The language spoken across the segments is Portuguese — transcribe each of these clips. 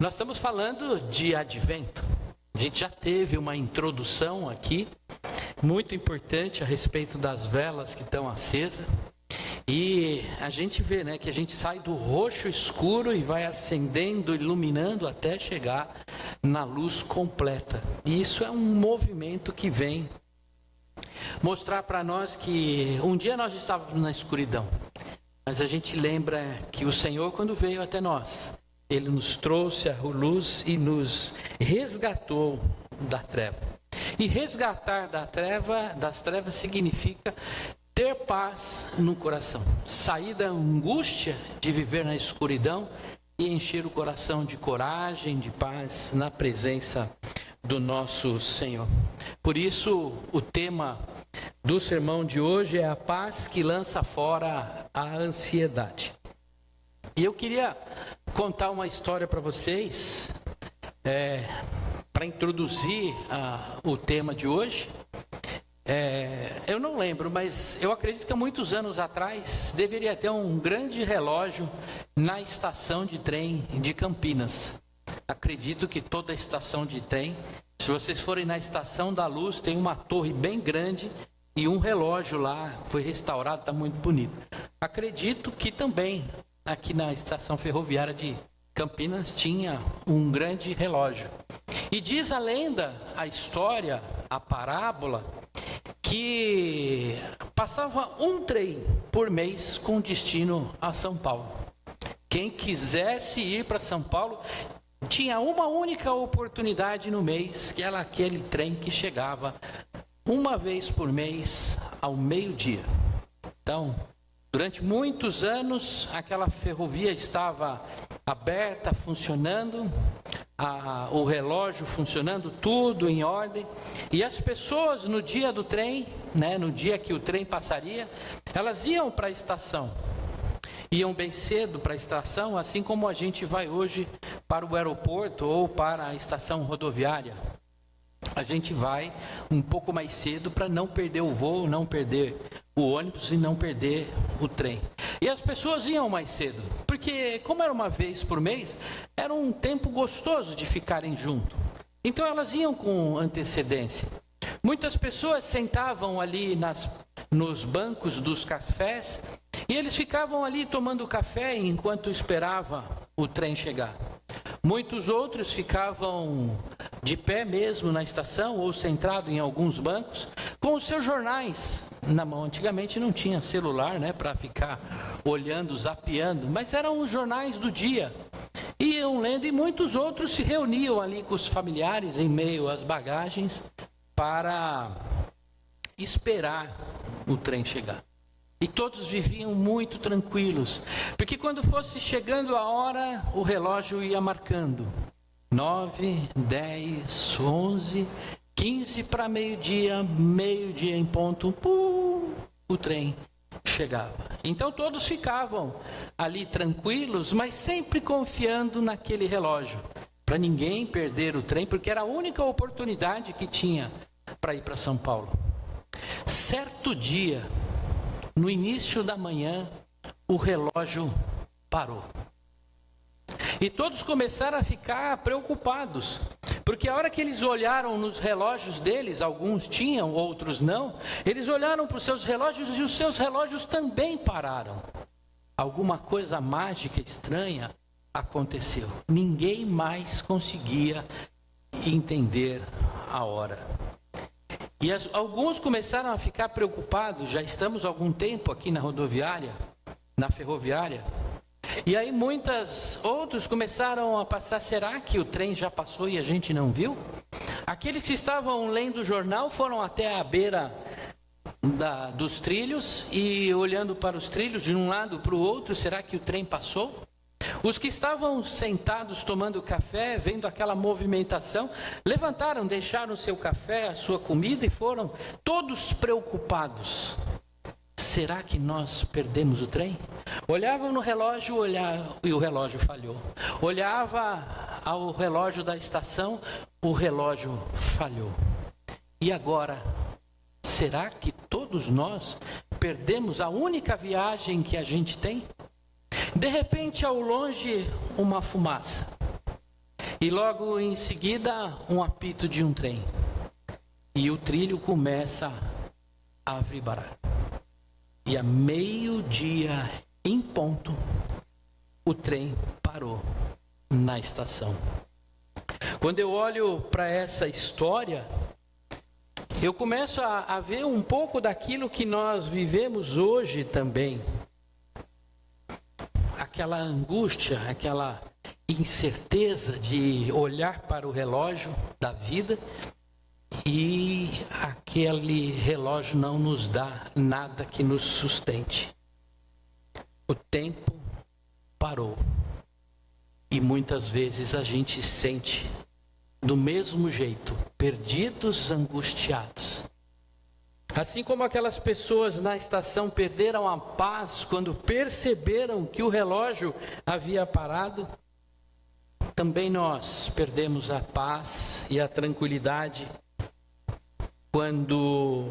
Nós estamos falando de advento. A gente já teve uma introdução aqui, muito importante a respeito das velas que estão acesas. E a gente vê, né, que a gente sai do roxo escuro e vai acendendo, iluminando até chegar na luz completa. E isso é um movimento que vem mostrar para nós que um dia nós estávamos na escuridão. Mas a gente lembra que o Senhor, quando veio até nós, Ele nos trouxe a luz e nos resgatou da treva. E resgatar das trevas significa ter paz no coração. Sair da angústia de viver na escuridão e encher o coração de coragem, de paz na presença do nosso Senhor. Por isso, o tema do sermão de hoje é a paz que lança fora a ansiedade. E eu queria contar uma história para vocês, para introduzir o tema de hoje. Eu não lembro, mas eu acredito que há muitos anos atrás deveria ter um grande relógio na estação de trem de Campinas. Acredito que toda a estação de trem, se vocês forem na Estação da Luz, tem uma torre bem grande e um relógio lá, foi restaurado, está muito bonito. Acredito que também aqui na estação ferroviária de Campinas tinha um grande relógio. E diz a lenda, a história, a parábola, que passava um trem por mês com destino a São Paulo. Quem quisesse ir para São Paulo tinha uma única oportunidade no mês, que era aquele trem que chegava uma vez por mês ao meio-dia. Então, durante muitos anos, aquela ferrovia estava aberta, funcionando, o relógio funcionando, tudo em ordem. E as pessoas no dia do trem, no dia que o trem passaria, elas iam para a estação. Iam bem cedo para a estação, assim como a gente vai hoje para o aeroporto ou para a estação rodoviária. A gente vai um pouco mais cedo para não perder o voo, não perder o ônibus e não perder o trem. E as pessoas iam mais cedo, porque como era uma vez por mês, era um tempo gostoso de ficarem juntos. Então elas iam com antecedência. Muitas pessoas sentavam ali nos bancos dos cafés e eles ficavam ali tomando café enquanto esperava o trem chegar. Muitos outros ficavam de pé mesmo na estação ou sentados em alguns bancos com os seus jornais na mão. Antigamente não tinha celular, para ficar olhando, zapeando, mas eram os jornais do dia. Iam lendo e muitos outros se reuniam ali com os familiares em meio às bagagens para esperar o trem chegar. E todos viviam muito tranquilos, porque quando fosse chegando a hora, o relógio ia marcando. 9, 10, 11, 15 para meio-dia em ponto, o trem chegava. Então todos ficavam ali tranquilos, mas sempre confiando naquele relógio, para ninguém perder o trem, porque era a única oportunidade que tinha para ir para São Paulo. Certo dia, no início da manhã, o relógio parou. E todos começaram a ficar preocupados, porque a hora que eles olharam nos relógios deles, alguns tinham, outros não, eles olharam para os seus relógios e os seus relógios também pararam. Alguma coisa mágica, estranha aconteceu. Ninguém mais conseguia entender a hora. E alguns começaram a ficar preocupados, já estamos há algum tempo aqui na rodoviária, na ferroviária, e aí outros começaram a passar, será que o trem já passou e a gente não viu? Aqueles que estavam lendo o jornal foram até a beira dos trilhos e olhando para os trilhos de um lado para o outro, será que o trem passou? Os que estavam sentados tomando café, vendo aquela movimentação, levantaram, deixaram o seu café, a sua comida e foram todos preocupados. Será que nós perdemos o trem? Olhavam no relógio e o relógio falhou. Olhava ao relógio da estação, o relógio falhou. E agora, será que todos nós perdemos a única viagem que a gente tem? De repente, ao longe, uma fumaça. E logo em seguida, um apito de um trem. E o trilho começa a vibrar. E a meio-dia em ponto, o trem parou na estação. Quando eu olho para essa história, eu começo a ver um pouco daquilo que nós vivemos hoje também. Aquela angústia, aquela incerteza de olhar para o relógio da vida e aquele relógio não nos dá nada que nos sustente. O tempo parou e muitas vezes a gente sente do mesmo jeito, perdidos, angustiados. Assim como aquelas pessoas na estação perderam a paz quando perceberam que o relógio havia parado, também nós perdemos a paz e a tranquilidade quando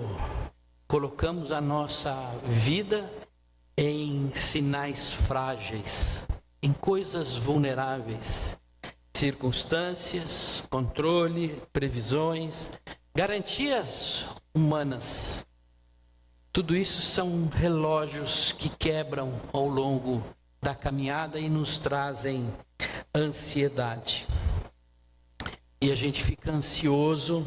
colocamos a nossa vida em sinais frágeis, em coisas vulneráveis, circunstâncias, controle, previsões, garantias humanas. Tudo isso são relógios que quebram ao longo da caminhada e nos trazem ansiedade. E a gente fica ansioso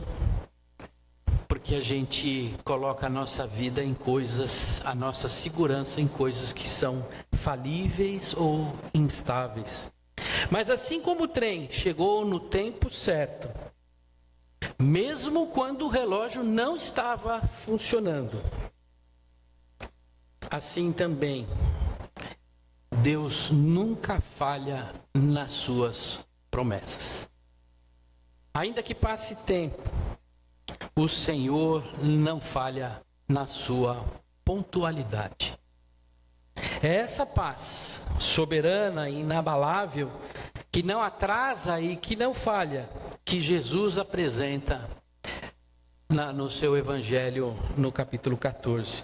porque a gente coloca a nossa vida em coisas, a nossa segurança em coisas que são falíveis ou instáveis. Mas assim como o trem chegou no tempo certo, mesmo quando o relógio não estava funcionando, assim também Deus nunca falha nas suas promessas. Ainda que passe tempo, o Senhor não falha na sua pontualidade. É essa paz soberana e inabalável, que não atrasa e que não falha, que Jesus apresenta no seu Evangelho, no capítulo 14.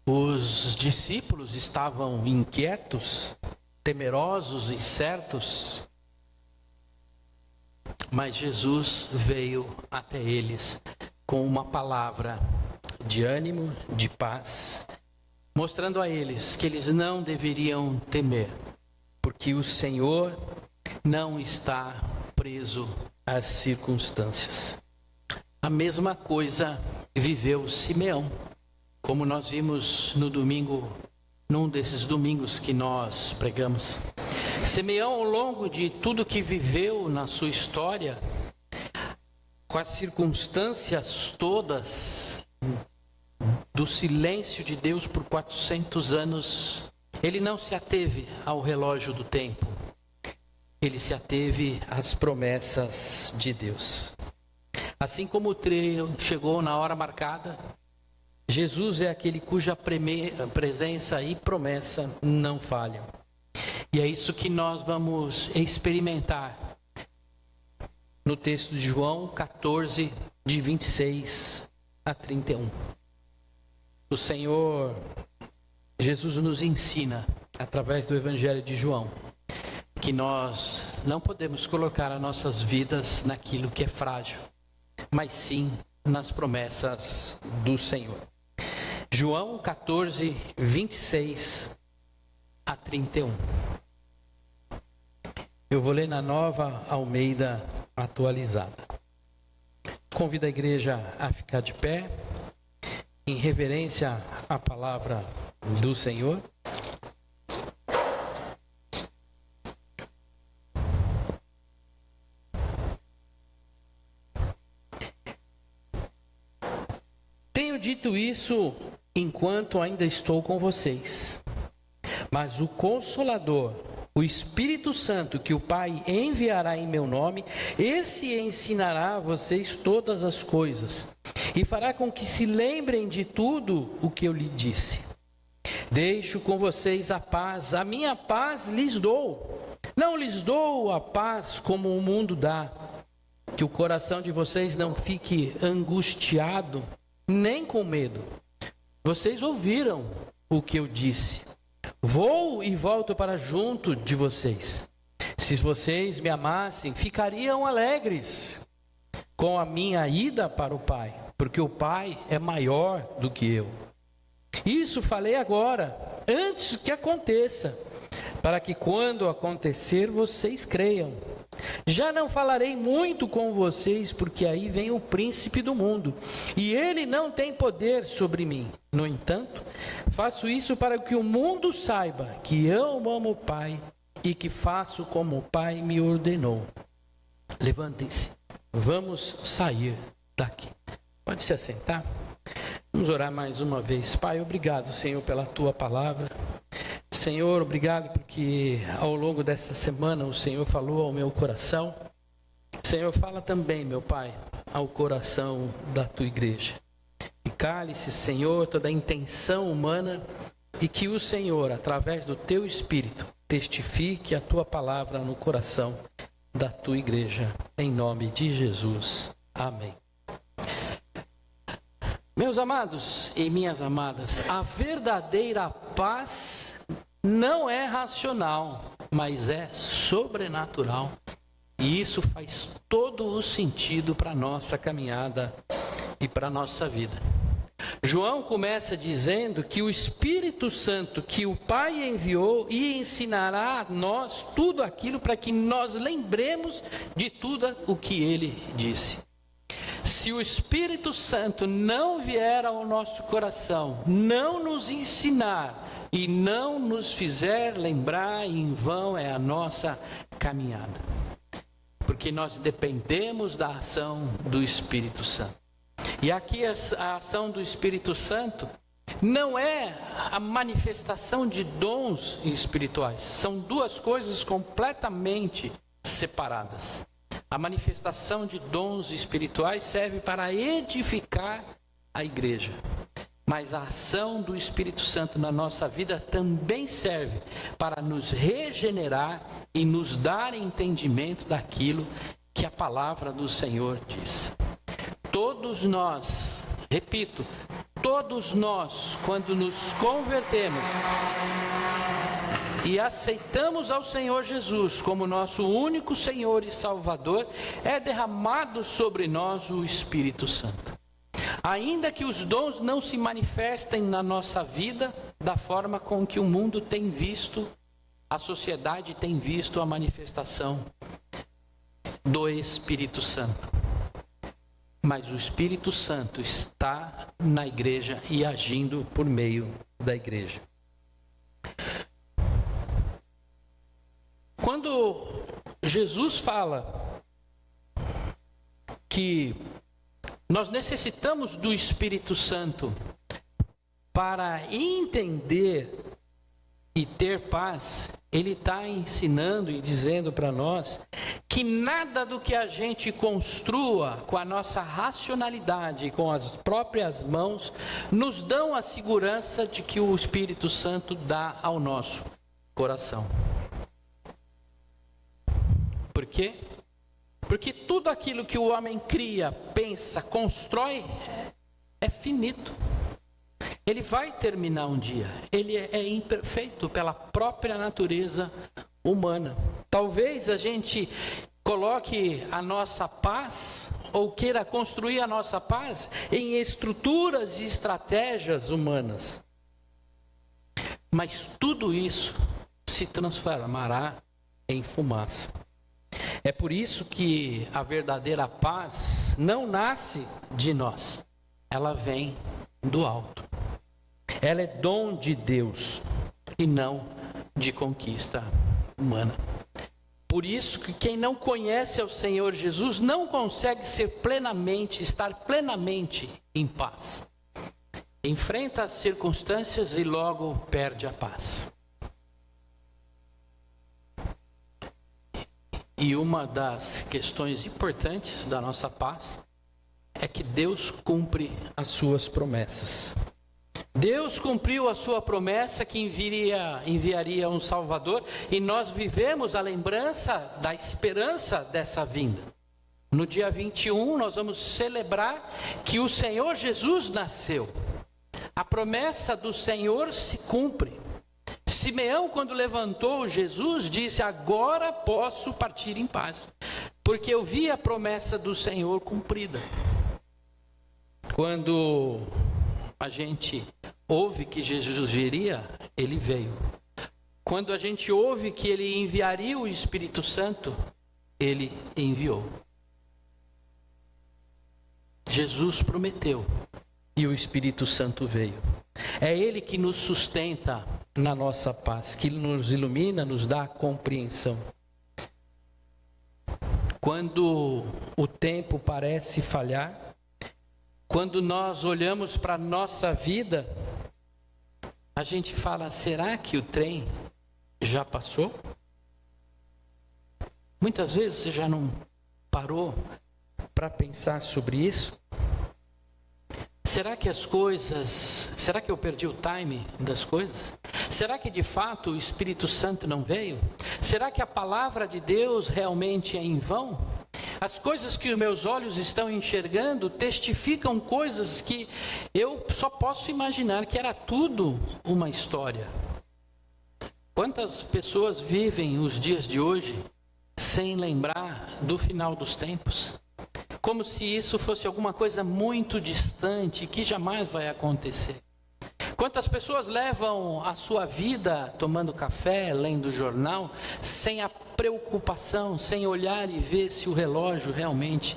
Os discípulos estavam inquietos, temerosos, incertos, mas Jesus veio até eles com uma palavra de ânimo, de paz, mostrando a eles que eles não deveriam temer, porque o Senhor não está preso às circunstâncias. A mesma coisa viveu Simeão, como nós vimos no domingo, num desses domingos que nós pregamos. Simeão, ao longo de tudo que viveu na sua história, com as circunstâncias todas do silêncio de Deus por 400 anos, ele não se ateve ao relógio do tempo, ele se ateve às promessas de Deus. Assim como o trem chegou na hora marcada, Jesus é aquele cuja presença e promessa não falham. E é isso que nós vamos experimentar no texto de João 14, de 26 a 31. O Senhor Jesus nos ensina, através do Evangelho de João, que nós não podemos colocar as nossas vidas naquilo que é frágil, mas sim nas promessas do Senhor. João 14, 26 a 31. Eu vou ler na Nova Almeida atualizada. Convido a igreja a ficar de pé, em reverência à palavra do Senhor. Tenho dito isso enquanto ainda estou com vocês, mas o Consolador, o Espírito Santo, que o Pai enviará em meu nome, esse ensinará a vocês todas as coisas e fará com que se lembrem de tudo o que eu lhe disse. Deixo com vocês a paz, a minha paz lhes dou. Não lhes dou a paz como o mundo dá. Que o coração de vocês não fique angustiado, nem com medo. Vocês ouviram o que eu disse. Vou e volto para junto de vocês. Se vocês me amassem, ficariam alegres com a minha ida para o Pai, porque o Pai é maior do que eu. Isso falei agora, antes que aconteça, para que quando acontecer vocês creiam. Já não falarei muito com vocês, porque aí vem o príncipe do mundo, e ele não tem poder sobre mim. No entanto, faço isso para que o mundo saiba que eu amo o Pai e que faço como o Pai me ordenou. Levantem-se, vamos sair daqui. Pode se assentar? Vamos orar mais uma vez. Pai, obrigado, Senhor, pela Tua palavra. Senhor, obrigado porque ao longo dessa semana o Senhor falou ao meu coração. Senhor, fala também, meu Pai, ao coração da Tua igreja. E cale-se, Senhor, toda a intenção humana e que o Senhor, através do Teu Espírito, testifique a Tua palavra no coração da Tua igreja. Em nome de Jesus. Amém. Meus amados e minhas amadas, a verdadeira paz não é racional, mas é sobrenatural. E isso faz todo o sentido para a nossa caminhada e para a nossa vida. João começa dizendo que o Espírito Santo que o Pai enviou e ensinará a nós tudo aquilo para que nós lembremos de tudo o que ele disse. Se o Espírito Santo não vier ao nosso coração, não nos ensinar e não nos fizer lembrar, em vão é a nossa caminhada. Porque nós dependemos da ação do Espírito Santo. E aqui a ação do Espírito Santo não é a manifestação de dons espirituais. São duas coisas completamente separadas. A manifestação de dons espirituais serve para edificar a igreja. Mas a ação do Espírito Santo na nossa vida também serve para nos regenerar e nos dar entendimento daquilo que a palavra do Senhor diz. Todos nós, repito, todos nós, quando nos convertemos e aceitamos ao Senhor Jesus como nosso único Senhor e Salvador, é derramado sobre nós o Espírito Santo. Ainda que os dons não se manifestem na nossa vida da forma com que o mundo tem visto, a sociedade tem visto a manifestação do Espírito Santo. Mas o Espírito Santo está na igreja e agindo por meio da igreja. Quando Jesus fala que nós necessitamos do Espírito Santo para entender e ter paz, ele está ensinando e dizendo para nós que nada do que a gente construa com a nossa racionalidade, com as próprias mãos, nos dão a segurança de que o Espírito Santo dá ao nosso coração. Por quê? Porque tudo aquilo que o homem cria, pensa, constrói, é finito. Ele vai terminar um dia. Ele é imperfeito pela própria natureza humana. Talvez a gente coloque a nossa paz, ou queira construir a nossa paz, em estruturas e estratégias humanas. Mas tudo isso se transformará em fumaça. É por isso que a verdadeira paz não nasce de nós, ela vem do alto. Ela é dom de Deus e não de conquista humana. Por isso que quem não conhece ao Senhor Jesus não consegue estar plenamente em paz. Enfrenta as circunstâncias e logo perde a paz. E uma das questões importantes da nossa paz é que Deus cumpre as suas promessas. Deus cumpriu a sua promessa que enviaria um Salvador, e nós vivemos a lembrança da esperança dessa vinda. No dia 21 nós vamos celebrar que o Senhor Jesus nasceu. A promessa do Senhor se cumpre. Simeão, quando levantou Jesus, disse: agora posso partir em paz, porque eu vi a promessa do Senhor cumprida. Quando a gente ouve que Jesus viria, ele veio. Quando a gente ouve que ele enviaria o Espírito Santo, ele enviou. Jesus prometeu e o Espírito Santo veio. É ele que nos sustenta na nossa paz, que nos ilumina, nos dá compreensão. Quando o tempo parece falhar, quando nós olhamos para a nossa vida, a gente fala: será que o trem já passou? Muitas vezes você já não parou para pensar sobre isso? Será que será que eu perdi o time das coisas? Será que de fato o Espírito Santo não veio? Será que a palavra de Deus realmente é em vão? As coisas que os meus olhos estão enxergando testificam coisas que eu só posso imaginar que era tudo uma história. Quantas pessoas vivem os dias de hoje sem lembrar do final dos tempos? Como se isso fosse alguma coisa muito distante, que jamais vai acontecer. Quantas pessoas levam a sua vida tomando café, lendo jornal, sem a preocupação, sem olhar e ver se o relógio realmente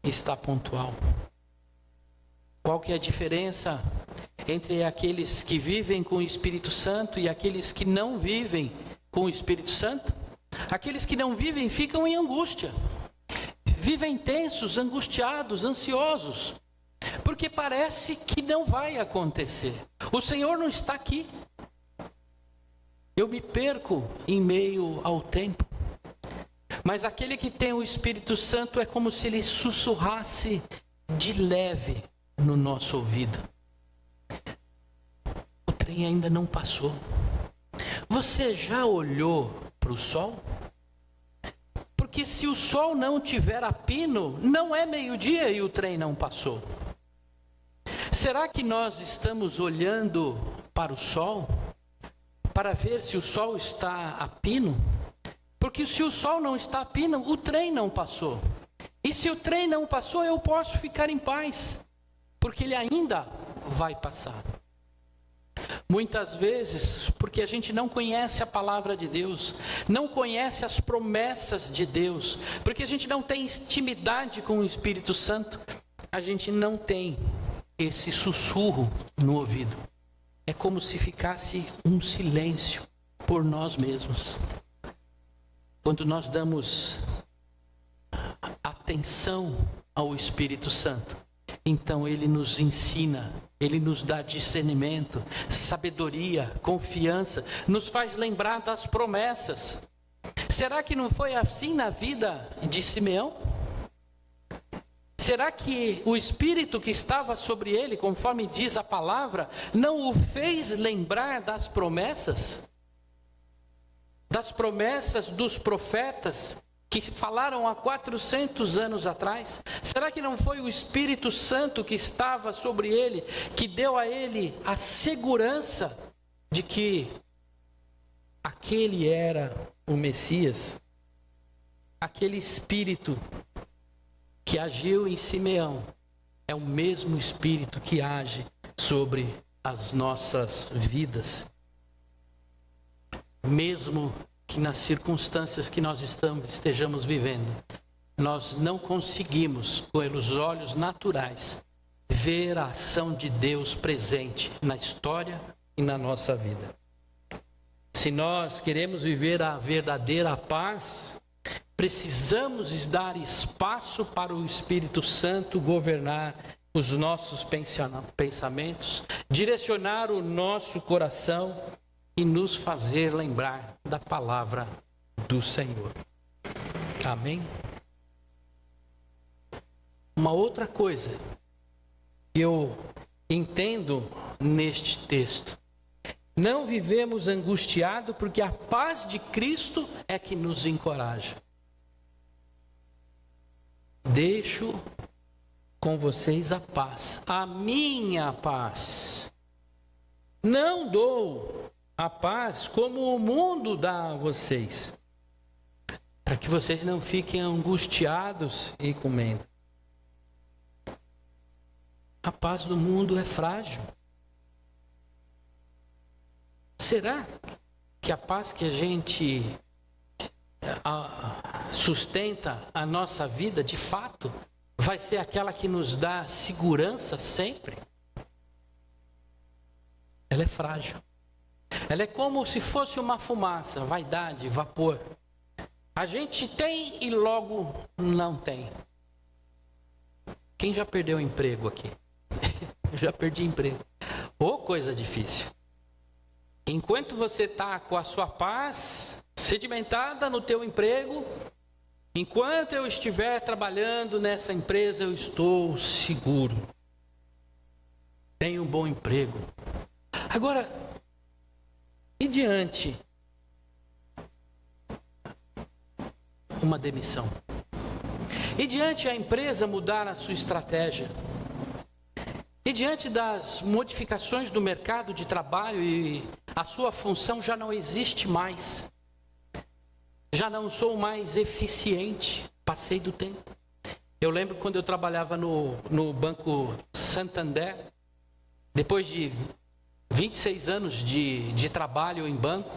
está pontual? Qual que é a diferença entre aqueles que vivem com o Espírito Santo e aqueles que não vivem com o Espírito Santo? Aqueles que não vivem ficam em angústia. Vivem tensos, angustiados, ansiosos, porque parece que não vai acontecer. O Senhor não está aqui. Eu me perco em meio ao tempo. Mas aquele que tem o Espírito Santo é como se ele sussurrasse de leve no nosso ouvido: o trem ainda não passou. Você já olhou para o sol? Porque se o sol não tiver a pino, não é meio-dia e o trem não passou. Será que nós estamos olhando para o sol para ver se o sol está a pino? Porque se o sol não está a pino, o trem não passou. E se o trem não passou, eu posso ficar em paz, porque ele ainda vai passar. Muitas vezes, porque a gente não conhece a palavra de Deus, não conhece as promessas de Deus, porque a gente não tem intimidade com o Espírito Santo, a gente não tem esse sussurro no ouvido. É como se ficasse um silêncio por nós mesmos. Quando nós damos atenção ao Espírito Santo, então ele nos ensina, ele nos dá discernimento, sabedoria, confiança, nos faz lembrar das promessas. Será que não foi assim na vida de Simeão? Será que o Espírito que estava sobre ele, conforme diz a palavra, não o fez lembrar das promessas? Das promessas dos profetas que falaram há 400 anos atrás? Será que não foi o Espírito Santo que estava sobre ele, que deu a ele a segurança de que aquele era o Messias? Aquele Espírito que agiu em Simeão é o mesmo Espírito que age sobre as nossas vidas. Mesmo que nas circunstâncias que nós estejamos vivendo, nós não conseguimos, pelos olhos naturais, ver a ação de Deus presente na história e na nossa vida. Se nós queremos viver a verdadeira paz, precisamos dar espaço para o Espírito Santo governar os nossos pensamentos, direcionar o nosso coração e nos fazer lembrar da palavra do Senhor. Amém? Uma outra coisa que eu entendo neste texto: não vivemos angustiados porque a paz de Cristo é que nos encoraja. Deixo com vocês a paz, a minha paz. Não dou a paz como o mundo dá a vocês, para que vocês não fiquem angustiados e com medo. A paz do mundo é frágil. Será que a paz que a gente sustenta a nossa vida, de fato, vai ser aquela que nos dá segurança sempre? Ela é frágil. Ela é como se fosse uma fumaça, vaidade, vapor. A gente tem e logo não tem. Quem já perdeu emprego aqui? Eu já perdi emprego. Ô, coisa difícil. Enquanto você está com a sua paz sedimentada no teu emprego, enquanto eu estiver trabalhando nessa empresa, eu estou seguro. Tenho um bom emprego. Agora, e diante uma demissão? E diante a empresa mudar a sua estratégia? E diante das modificações do mercado de trabalho e a sua função já não existe mais? Já não sou mais eficiente, passei do tempo. Eu lembro quando eu trabalhava no Banco Santander, depois de 26 anos de trabalho em banco,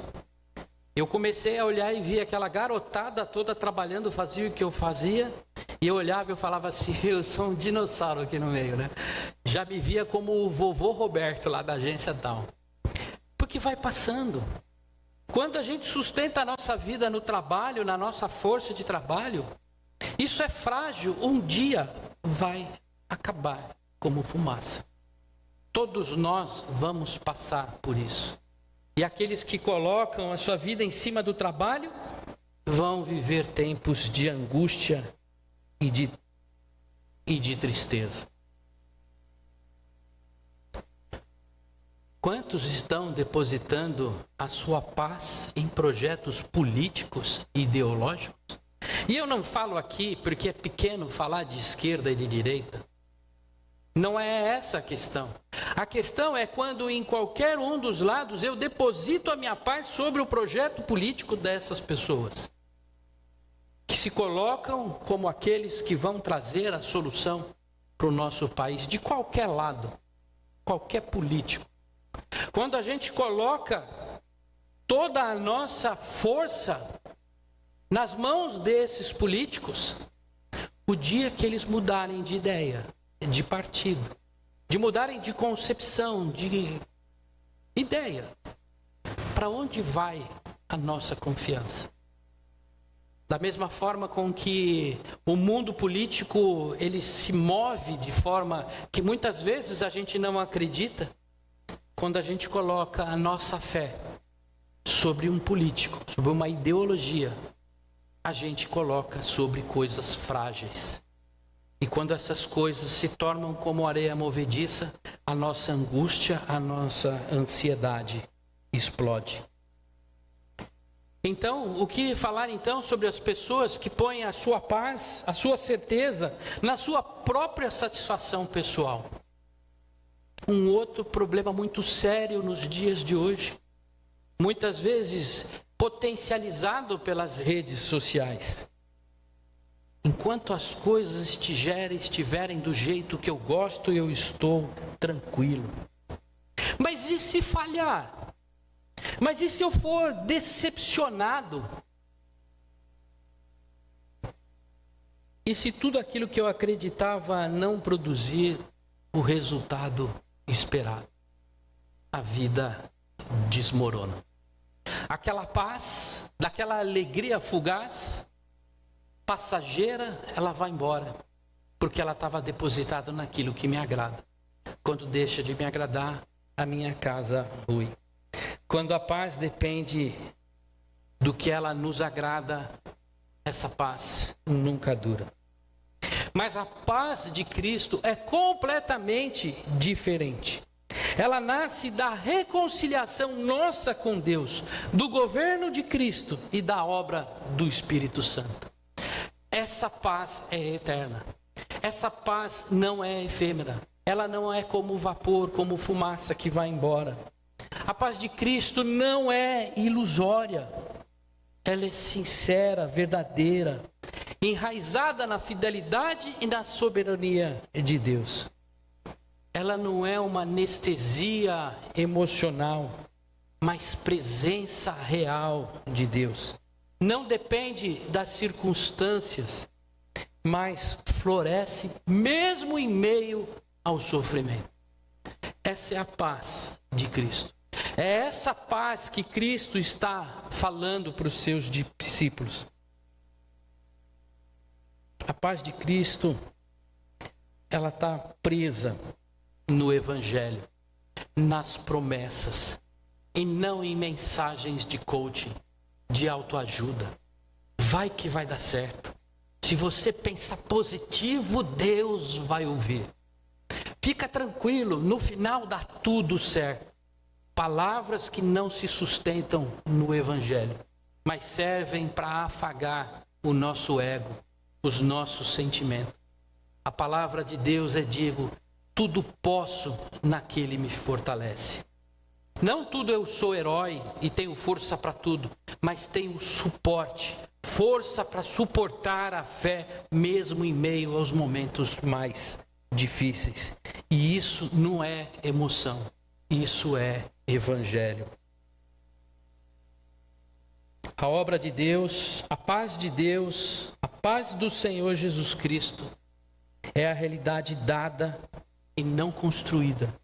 eu comecei a olhar e vi aquela garotada toda trabalhando, fazia o que eu fazia, e eu olhava e eu falava assim, eu sou um dinossauro aqui no meio, né? Já me via como o vovô Roberto lá da agência tal. Porque vai passando. Quando a gente sustenta a nossa vida no trabalho, na nossa força de trabalho, isso é frágil, um dia vai acabar como fumaça. Todos nós vamos passar por isso. E aqueles que colocam a sua vida em cima do trabalho vão viver tempos de angústia e de tristeza. Quantos estão depositando a sua paz em projetos políticos e ideológicos? E eu não falo aqui porque é pequeno falar de esquerda e de direita. Não é essa a questão. A questão é quando em qualquer um dos lados eu deposito a minha paz sobre o projeto político dessas pessoas, que se colocam como aqueles que vão trazer a solução para o nosso país, de qualquer lado, qualquer político. Quando a gente coloca toda a nossa força nas mãos desses políticos, o dia que eles mudarem de ideia, de partido, de mudarem de concepção, de ideia, para onde vai a nossa confiança? Da mesma forma com que o mundo político ele se move de forma que muitas vezes a gente não acredita, quando a gente coloca a nossa fé sobre um político, sobre uma ideologia, a gente coloca sobre coisas frágeis. E quando essas coisas se tornam como areia movediça, a nossa angústia, a nossa ansiedade explode. Então, o que falar então sobre as pessoas que põem a sua paz, a sua certeza na sua própria satisfação pessoal? Um outro problema muito sério nos dias de hoje, muitas vezes potencializado pelas redes sociais. Enquanto as coisas estiverem do jeito que eu gosto, eu estou tranquilo. Mas e se falhar? Mas e se eu for decepcionado? E se tudo aquilo que eu acreditava não produzir o resultado esperado? A vida desmorona. Aquela paz, daquela alegria fugaz, passageira, ela vai embora, porque ela estava depositada naquilo que me agrada. Quando deixa de me agradar, a minha casa rui. Quando a paz depende do que ela nos agrada, essa paz nunca dura. Mas a paz de Cristo é completamente diferente. Ela nasce da reconciliação nossa com Deus, do governo de Cristo e da obra do Espírito Santo. Essa paz é eterna. Essa paz não é efêmera. Ela não é como vapor, como fumaça que vai embora. A paz de Cristo não é ilusória. Ela é sincera, verdadeira, enraizada na fidelidade e na soberania de Deus. Ela não é uma anestesia emocional, mas presença real de Deus. Não depende das circunstâncias, mas floresce mesmo em meio ao sofrimento. Essa é a paz de Cristo. É essa paz que Cristo está falando para os seus discípulos. A paz de Cristo, ela está presa no Evangelho, nas promessas, e não em mensagens de coaching, de autoajuda. Vai que vai dar certo. Se você pensar positivo, Deus vai ouvir. Fica tranquilo, no final dá tudo certo. Palavras que não se sustentam no Evangelho, mas servem para afagar o nosso ego, os nossos sentimentos. A palavra de Deus digo, tudo posso naquele que me fortalece. Não tudo eu sou herói e tenho força para tudo, mas tenho suporte, força para suportar a fé, mesmo em meio aos momentos mais difíceis. E isso não é emoção, isso é Evangelho. A obra de Deus, a paz de Deus, a paz do Senhor Jesus Cristo é a realidade dada e não construída,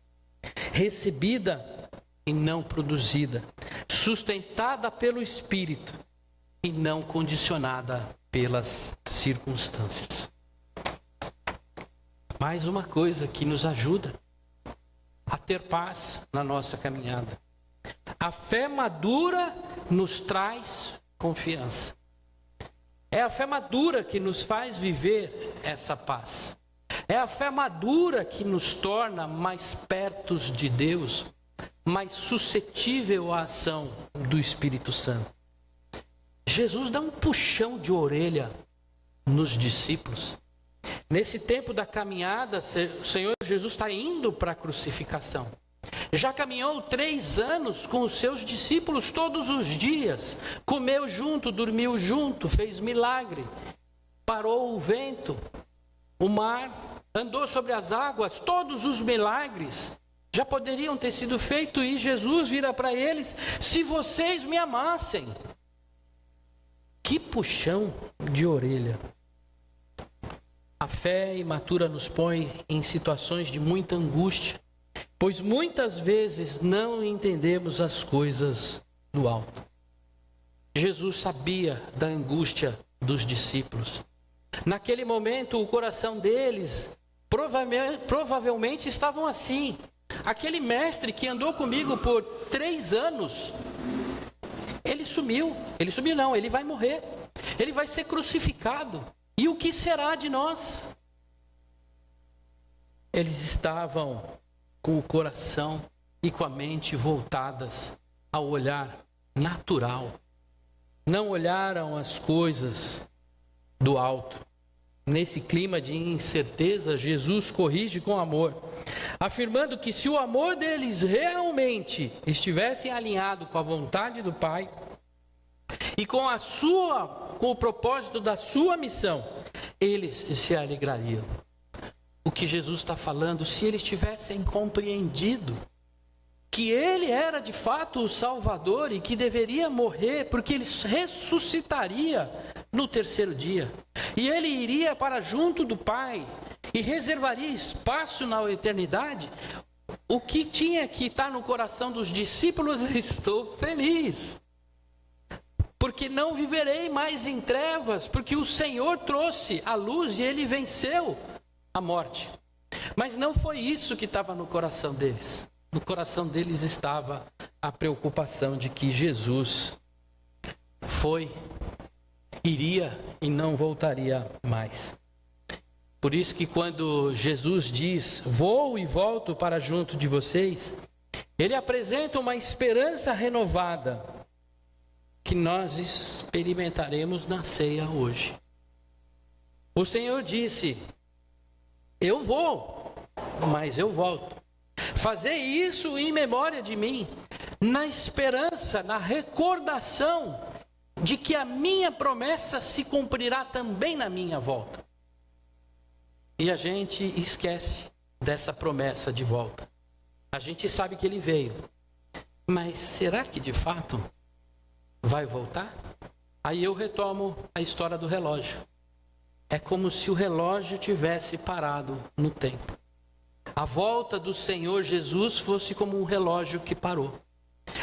recebida e não produzida, sustentada pelo Espírito e não condicionada pelas circunstâncias. Mais uma coisa que nos ajuda a ter paz na nossa caminhada. A fé madura nos traz confiança. É a fé madura que nos faz viver essa paz. É a fé madura que nos torna mais perto de Deus, mais suscetível à ação do Espírito Santo. Jesus dá um puxão de orelha nos discípulos. Nesse tempo da caminhada, o Senhor Jesus está indo para a crucificação. Já caminhou 3 anos com os seus discípulos todos os dias. Comeu junto, dormiu junto, fez milagre. Parou o vento, o mar, andou sobre as águas. Todos os milagres já poderiam ter sido feitos e Jesus vira para eles: se vocês me amassem. Que puxão de orelha. A fé imatura nos põe em situações de muita angústia, pois muitas vezes não entendemos as coisas do alto. Jesus sabia da angústia dos discípulos. Naquele momento, o coração deles provavelmente estavam assim. Aquele mestre que andou comigo por 3 anos, ele sumiu. Ele sumiu não, ele vai morrer. Ele vai ser crucificado. E o que será de nós? Eles estavam com o coração e com a mente voltadas ao olhar natural. Não olharam as coisas do alto. Nesse clima de incerteza, Jesus corrige com amor, afirmando que se o amor deles realmente estivesse alinhado com a vontade do Pai e com o propósito da sua missão, eles se alegrariam. O que Jesus está falando, se eles tivessem compreendido que Ele era de fato o Salvador e que deveria morrer, porque Ele ressuscitaria no 3º dia, e Ele iria para junto do Pai e reservaria espaço na eternidade, o que tinha que estar no coração dos discípulos: estou feliz, porque não viverei mais em trevas, porque o Senhor trouxe a luz e Ele venceu a morte. Mas não foi isso que estava no coração deles. No coração deles estava a preocupação de que Jesus iria e não voltaria mais. Por isso que quando Jesus diz: vou e volto para junto de vocês, Ele apresenta uma esperança renovada que nós experimentaremos na ceia hoje. O Senhor disse: eu vou, mas eu volto. Fazei isso em memória de mim. na esperança, na recordação de que a minha promessa se cumprirá também na minha volta. E a gente esquece dessa promessa de volta. A gente sabe que ele veio, mas será que de fato vai voltar? Aí eu retomo a história do relógio. É como se o relógio tivesse parado no tempo. A volta do Senhor Jesus fosse como um relógio que parou.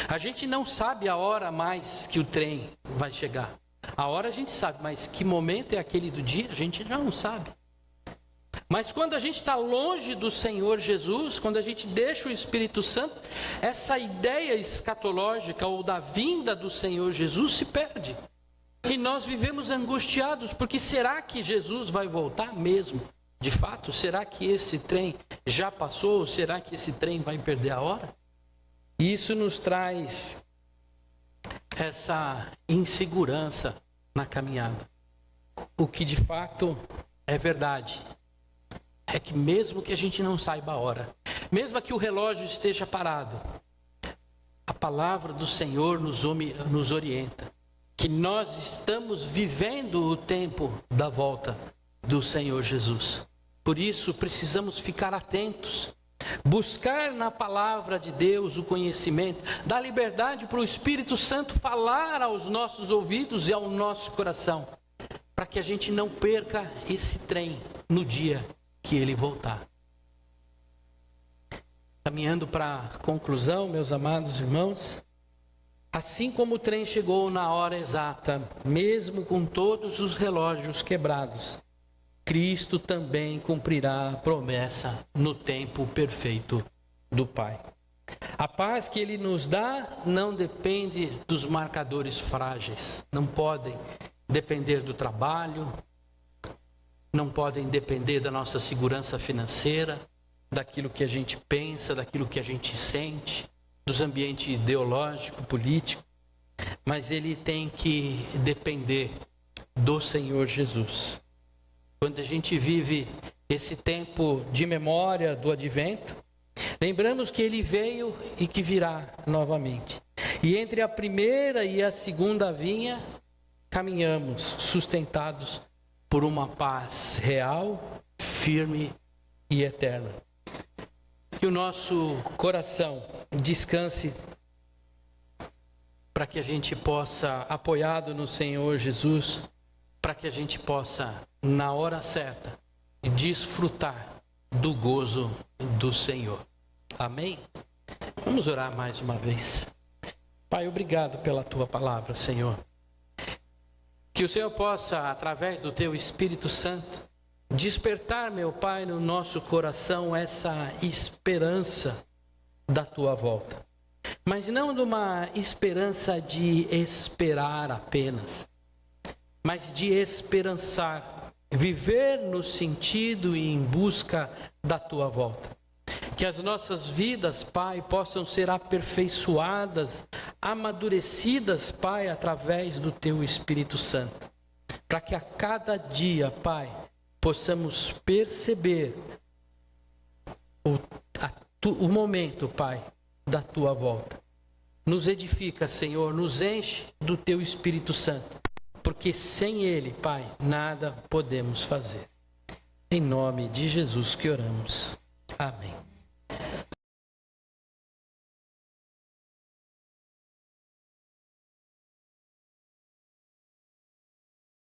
A gente não sabe a hora mais que o trem vai chegar. A hora a gente sabe, mas que momento é aquele do dia, a gente já não sabe. Mas quando a gente está longe do Senhor Jesus, quando a gente deixa o Espírito Santo, essa ideia escatológica ou da vinda do Senhor Jesus se perde. E nós vivemos angustiados, porque será que Jesus vai voltar mesmo? De fato, será que esse trem já passou? Ou será que esse trem vai perder a hora? E isso nos traz essa insegurança na caminhada. O que de fato é verdade é que mesmo que a gente não saiba a hora, mesmo que o relógio esteja parado, a palavra do Senhor nos orienta que nós estamos vivendo o tempo da volta do Senhor Jesus. Por isso precisamos ficar atentos, buscar na palavra de Deus o conhecimento, dar liberdade para o Espírito Santo falar aos nossos ouvidos e ao nosso coração, para que a gente não perca esse trem no dia que ele voltar. Caminhando para a conclusão, meus amados irmãos, assim como o trem chegou na hora exata, mesmo com todos os relógios quebrados, Cristo também cumprirá a promessa no tempo perfeito do Pai. A paz que Ele nos dá não depende dos marcadores frágeis, não podem depender do trabalho, não podem depender da nossa segurança financeira, daquilo que a gente pensa, daquilo que a gente sente, dos ambientes ideológico, político, mas ele tem que depender do Senhor Jesus. Quando a gente vive esse tempo de memória do advento, lembramos que ele veio e que virá novamente. E entre a primeira e a segunda vinha, caminhamos sustentados por uma paz real, firme e eterna. Que o nosso coração descanse para que a gente possa, apoiado no Senhor Jesus, para que a gente possa, na hora certa, desfrutar do gozo do Senhor. Amém? Vamos orar mais uma vez. Pai, obrigado pela Tua palavra, Senhor. Que o Senhor possa, através do Teu Espírito Santo, despertar, meu Pai, no nosso coração essa esperança da Tua volta. Mas não de uma esperança de esperar apenas, mas de esperançar, viver no sentido e em busca da Tua volta. Que as nossas vidas, Pai, possam ser aperfeiçoadas, amadurecidas, Pai, através do Teu Espírito Santo. Para que a cada dia, Pai, possamos perceber o momento, Pai, da Tua volta. Nos edifica, Senhor, nos enche do Teu Espírito Santo, porque sem Ele, Pai, nada podemos fazer. Em nome de Jesus que oramos. Amém.